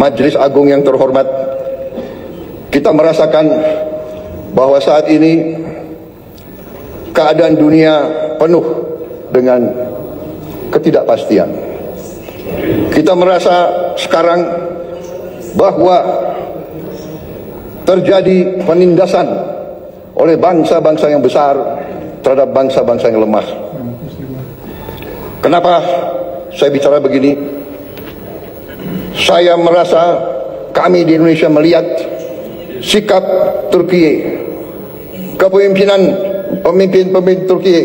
Majelis Agung yang terhormat, kita merasakan bahwa saat ini keadaan dunia penuh dengan ketidakpastian. Kita merasa sekarang bahwa terjadi penindasan oleh bangsa-bangsa yang besar terhadap bangsa-bangsa yang lemah. Kenapa saya bicara begini? Saya merasa kami di Indonesia melihat sikap Turki, kepemimpinan pemimpin Turki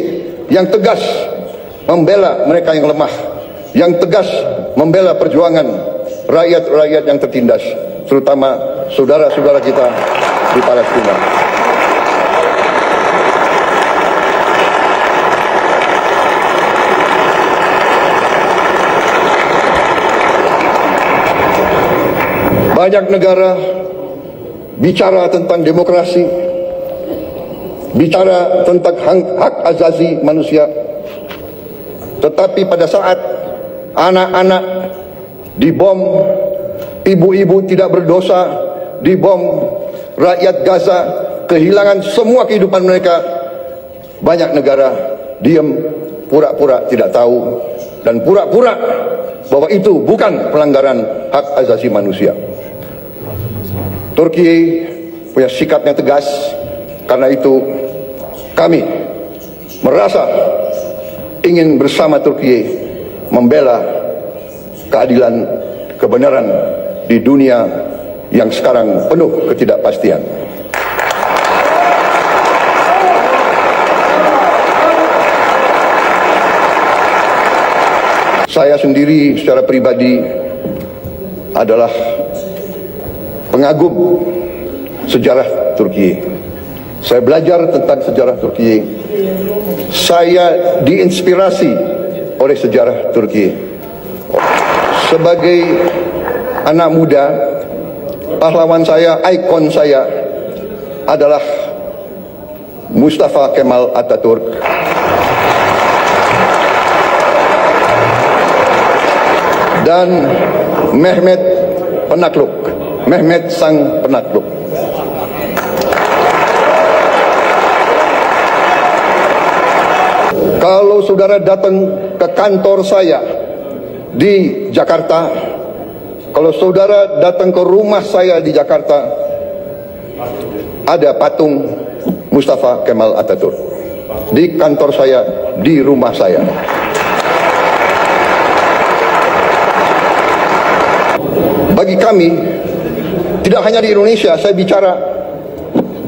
yang tegas membela mereka yang lemah, yang tegas membela perjuangan rakyat-rakyat yang tertindas, terutama saudara-saudara kita di Palestina. Banyak negara bicara tentang demokrasi, bicara tentang hak asasi manusia, tetapi pada saat anak-anak dibom, ibu-ibu tidak berdosa dibom, rakyat Gaza kehilangan semua kehidupan mereka, banyak negara diam, pura-pura tidak tahu, dan pura-pura bahwa itu bukan pelanggaran hak asasi manusia. Turki punya sikap yang tegas, karena itu kami merasa ingin bersama Turki membela keadilan, kebenaran di dunia yang sekarang penuh ketidakpastian. Saya sendiri secara pribadi adalah pengagum sejarah Turki. Saya belajar tentang sejarah Turki. Saya diinspirasi oleh sejarah Turki. Sebagai anak muda, pahlawan saya, ikon saya adalah Mustafa Kemal Atatürk. Dan Mehmet Penakluk, Mehmet Sang Penakluk. Kalau saudara datang ke kantor saya di Jakarta, kalau saudara datang ke rumah saya di Jakarta, ada patung Mustafa Kemal Atatürk. Di kantor saya, di rumah saya. Bagi kami, tidak hanya di Indonesia, saya bicara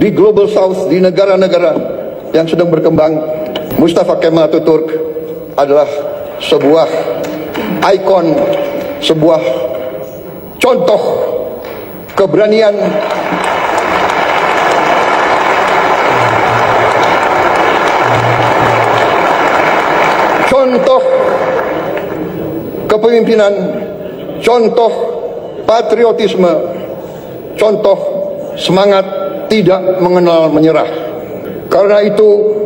di Global South, di negara-negara yang sedang berkembang, Mustafa Kemal Atatürk adalah sebuah ikon, sebuah contoh keberanian, contoh kepemimpinan, contoh patriotisme, contoh semangat tidak mengenal menyerah. Karena itu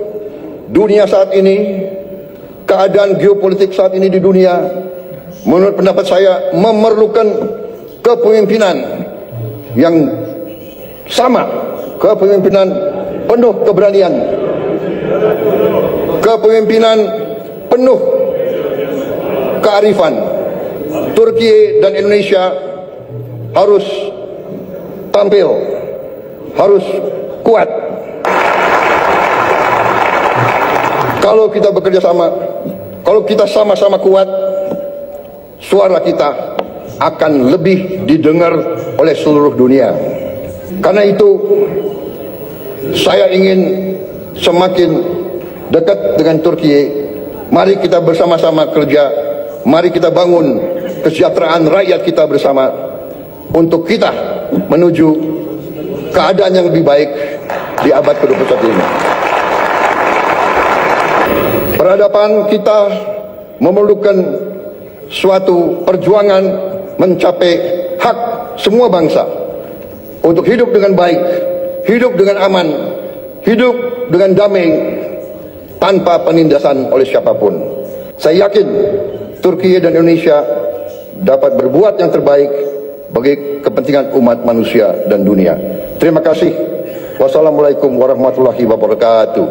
dunia saat ini, keadaan geopolitik saat ini di dunia, menurut pendapat saya memerlukan kepemimpinan yang sama, kepemimpinan penuh keberanian, kepemimpinan penuh kearifan. Turki dan Indonesia harus tampil, harus kuat. Kalau kita bekerja sama, kalau kita sama-sama kuat, suara kita akan lebih didengar oleh seluruh dunia. Karena itu, saya ingin semakin dekat dengan Turki. Mari kita bersama-sama kerja, mari kita bangun kesejahteraan rakyat kita bersama untuk kita menuju keadaan yang lebih baik di abad ke-21 ini. Peradaban kita memerlukan suatu perjuangan mencapai hak semua bangsa untuk hidup dengan baik, hidup dengan aman, hidup dengan damai tanpa penindasan oleh siapapun. Saya yakin Turki dan Indonesia dapat berbuat yang terbaik bagi kepentingan umat manusia dan dunia. Terima kasih. Wassalamualaikum warahmatullahi wabarakatuh.